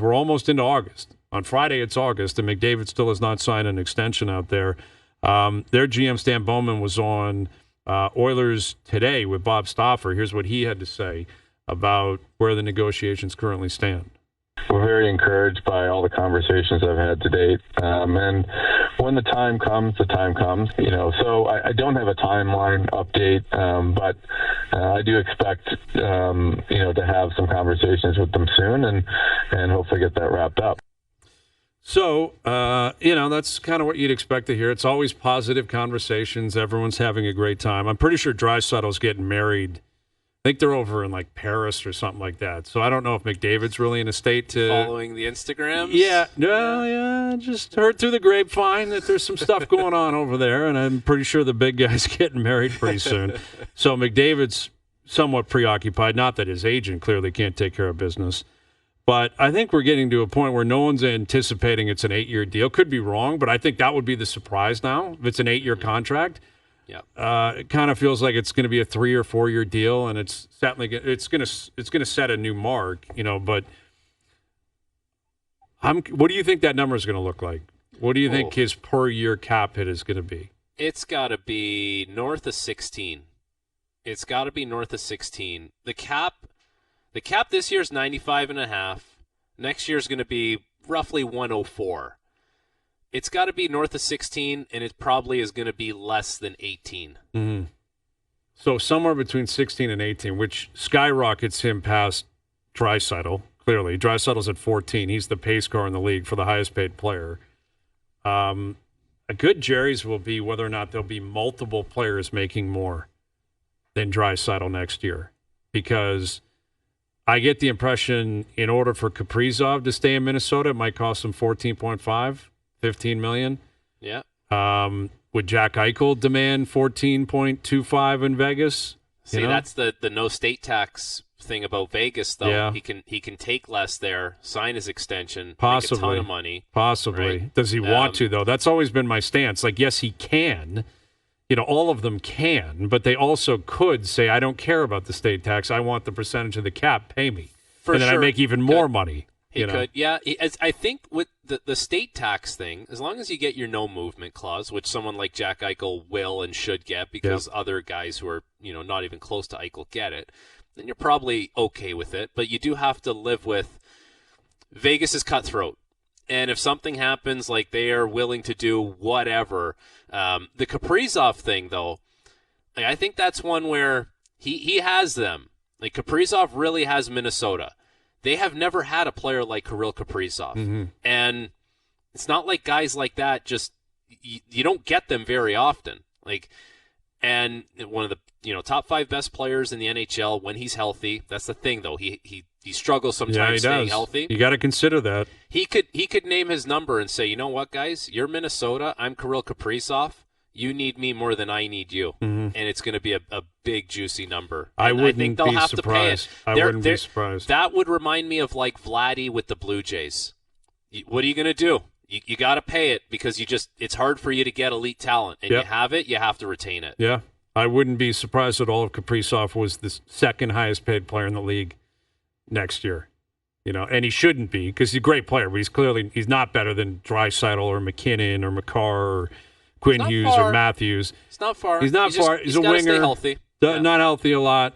We're almost into August. On Friday, it's August, and McDavid still has not signed an extension out there. Their GM, Stan Bowman, was on Oilers Today with Bob Stauffer. Here's what he had to say about where the negotiations currently stand. We're very encouraged by all the conversations I've had to date. And when the time comes, the time comes. So I don't have a timeline update, but I do expect, to have some conversations with them soon and hopefully get that wrapped up. So, that's kind of what you'd expect to hear. It's always positive conversations. Everyone's having a great time. I'm pretty sure Draisaitl's getting married. I think they're over in Paris or something like that. So I don't know if McDavid's really in a state to following the Instagrams. Yeah. Just heard through the grapevine that there's some stuff going on over there, and I'm pretty sure the big guy's getting married pretty soon. So McDavid's somewhat preoccupied. Not that his agent clearly can't take care of business, but I think we're getting to a point where no one's anticipating it's an 8-year deal. Could be wrong, but I think that would be the surprise now if it's an 8-year contract. Yeah, it kind of feels like it's going to be a 3 or 4 year deal, and it's certainly it's going to set a new mark, But what do you think that number is going to look like? What do you think his per year cap hit is going to be? It's got to be north of 16. It's got to be north of 16. The cap this year is 95.5. Next year is going to be roughly 104. It's got to be north of 16, and it probably is going to be less than 18. Mm-hmm. So somewhere between 16 and 18, which skyrockets him past Draisaitl, clearly. Draisaitl's at 14. He's the pace car in the league for the highest paid player. A good Jerry's will be whether or not there'll be multiple players making more than Draisaitl next year. Because I get the impression in order for Kaprizov to stay in Minnesota, it might cost him 14.5. $15 million. Yeah. Would Jack Eichel demand 14.25 in Vegas? See, that's the no state tax thing about Vegas, though. Yeah. He can take less there, sign his extension, possibly make a ton of money. Possibly. Right? Does he want to, though? That's always been my stance. Yes, he can. All of them can, but they also could say, I don't care about the state tax. I want the percentage of the cap. Pay me. And then I make even more money. He could, yeah. I think with the state tax thing, as long as you get your no movement clause, which someone like Jack Eichel will and should get because other guys who are not even close to Eichel get it, then you're probably okay with it. But you do have to live with Vegas is cutthroat. And if something happens, they are willing to do whatever. The Kaprizov thing, though, I think that's one where he has them. Kaprizov really has Minnesota. They have never had a player like Kirill Kaprizov. Mm-hmm. And it's not like guys like that just you don't get them very often. And one of the top 5 best players in the NHL when he's healthy. That's the thing, though. He struggles sometimes staying healthy. You got to consider that. He could name his number and say, you know what, guys, you're Minnesota. I'm Kirill Kaprizov. You need me more than I need you, and it's going to be a big, juicy number. I think wouldn't they'll be have surprised. To pay it. I wouldn't be surprised. That would remind me of Vladdy with the Blue Jays. What are you going to do? You got to pay it because it's hard for you to get elite talent, and you have it, you have to retain it. Yeah, I wouldn't be surprised at all if Kaprizov was the second highest paid player in the league next year. And he shouldn't be because he's a great player, but he's not better than Draisaitl or McKinnon or Makar or Quinn Hughes or Matthews. It's not far. He's not far. He's a winger. Stay healthy. Not healthy a lot,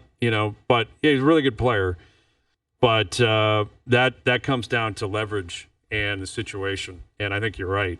but he's a really good player. But that comes down to leverage and the situation. And I think you're right.